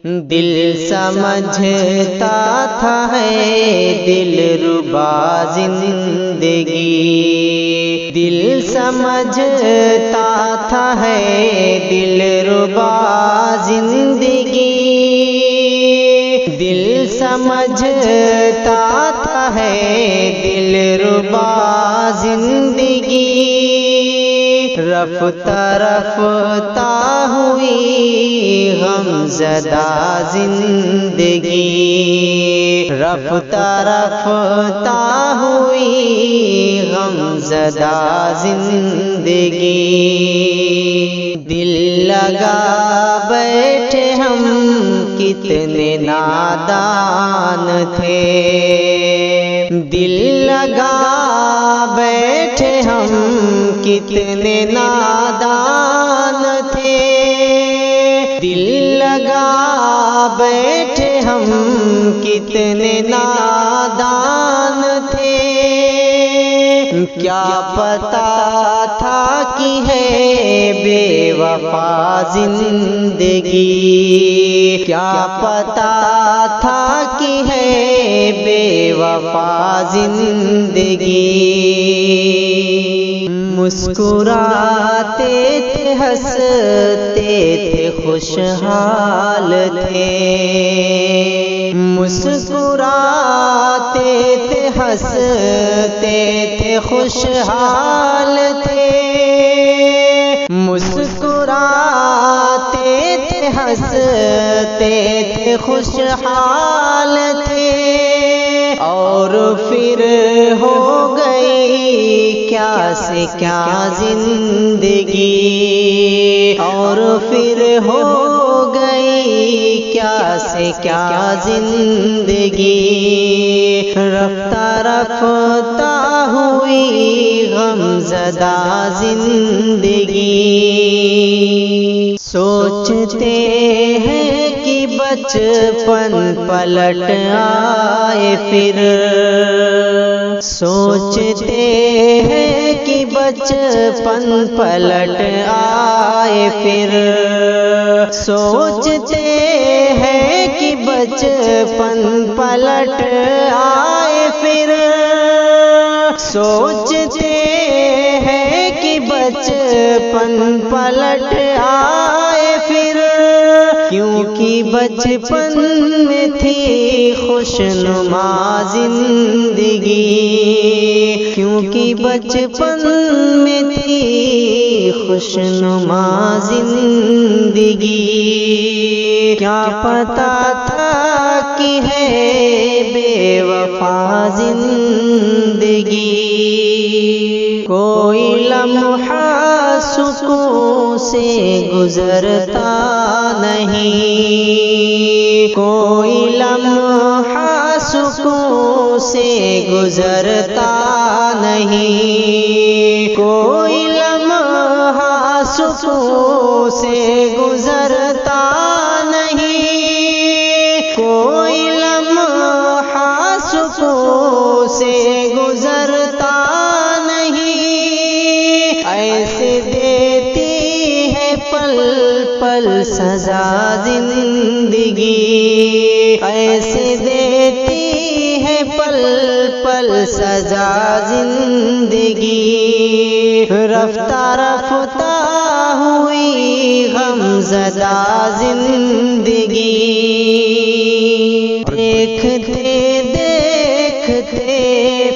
دل سمجھتا تھا ہے دل ربا زندگی، دل سمجھتا تھا ہے دل ربا زندگی، دل سمجھتا تھا ہے دل ربا زندگی، رفتہ رفتہ ہوئی غم زدہ زندگی، رفتہ رفتہ ہوئی غم زدہ زندگی، دل لگا بیٹھے ہم کتنے نادان تھے، دل لگا بیٹھے ہم کتنے نادان تھے، دل لگا بیٹھے ہم کتنے نادان تھے، کیا پتا تھا کہ ہے بے وفا زندگی، کیا پتا تھا کہ ہے بے وفا زندگی، مسکراتے تھے ہنستے تھے خوشحال تھے، مسکراتے تھے ہنستے تھے خوشحال تھے، مسکراتے تھے ہنستے تھے خوشحال تھے، اور پھر ہو گئی کیا سے کیا زندگی، اور پھر ہو گئی کیا سے کیا زندگی، رفتہ رفتہ ہوئی غم زدہ زندگی، سوچتے ہیں کہ بچپن پلٹ آئے پھر، سوچتے ہیں کہ بچپن پلٹ آئے پھر، سوچتے ہیں کہ بچپن پلٹ آئے پھر، سوچتے ہیں کہ بچپن پلٹ آئے پھر، کیونکہ بچپن میں تھی خوشنما زندگی، کیونکہ بچپن میں تھی خوشنما زندگی، کیا پتا تھا کہ ہے بے وفا زندگی، کوئی لمحہ سکون سے گزرتا نہیں، کوئی لمحہ سکون سے گزرتا نہیں، کوئی لمحہ سکون سے گزرتا نہیں، کوئی لمحہ سکون سے گزرتا نہیں، ایسے دیتی ہے پل پل سزا زندگی، ایسے دیتی ہے پل پل سزا زندگی، رفتہ رفتہ ہوئی غم زدہ زندگی، دیکھتے دیکھتے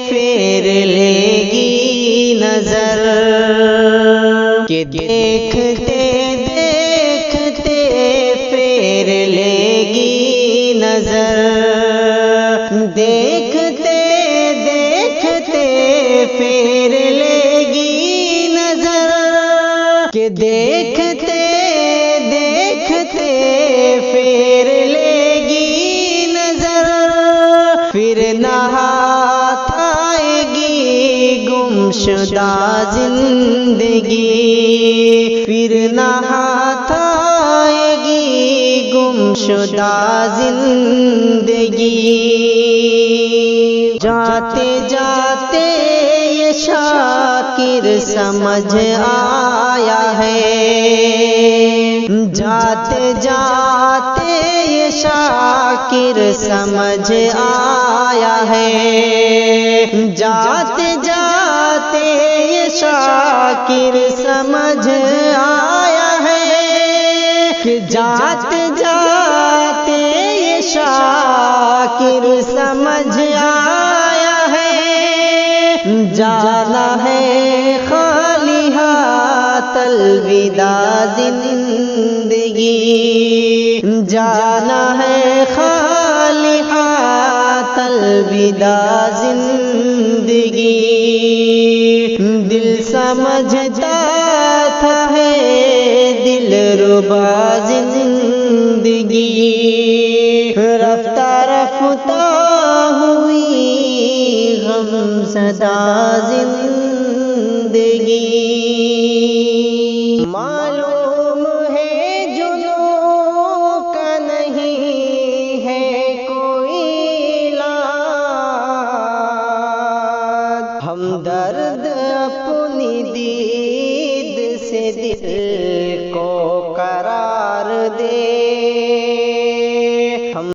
پھر لے گی نظر، کہ دیکھتے دیکھتے پھر لے گی نظر، دیکھتے دیکھتے پھر لے گی نظر، کہ دیکھتے دیکھتے پھر لے گی نظر، پھر نہات آئے گی گمشدہ زندگی، پھر نہات آئے گی گمشدہ زندگی، جاتے جاتے یہ شاکر سمجھ آیا ہے، جاتے جاتے شاکر سمجھ آیا ہے، جاتے جاتے یہ شاکر سمجھ آیا ہے، کہ جاتے جاتے یہ شاکر سمجھ آیا ہے، جانا ہے خالی ہاتھ الوداع زندگی، جانا ہے خالی ہاتھ الوداع زندگی، دل سمجھتا تھا ہے دل ربا زندگی، رفتہ رفتہ ہوئی غم زدہ زندگی، معلوم ہے جنوں کا نہیں ہے کوئی علاج، ہم درد اپنی دید سے دل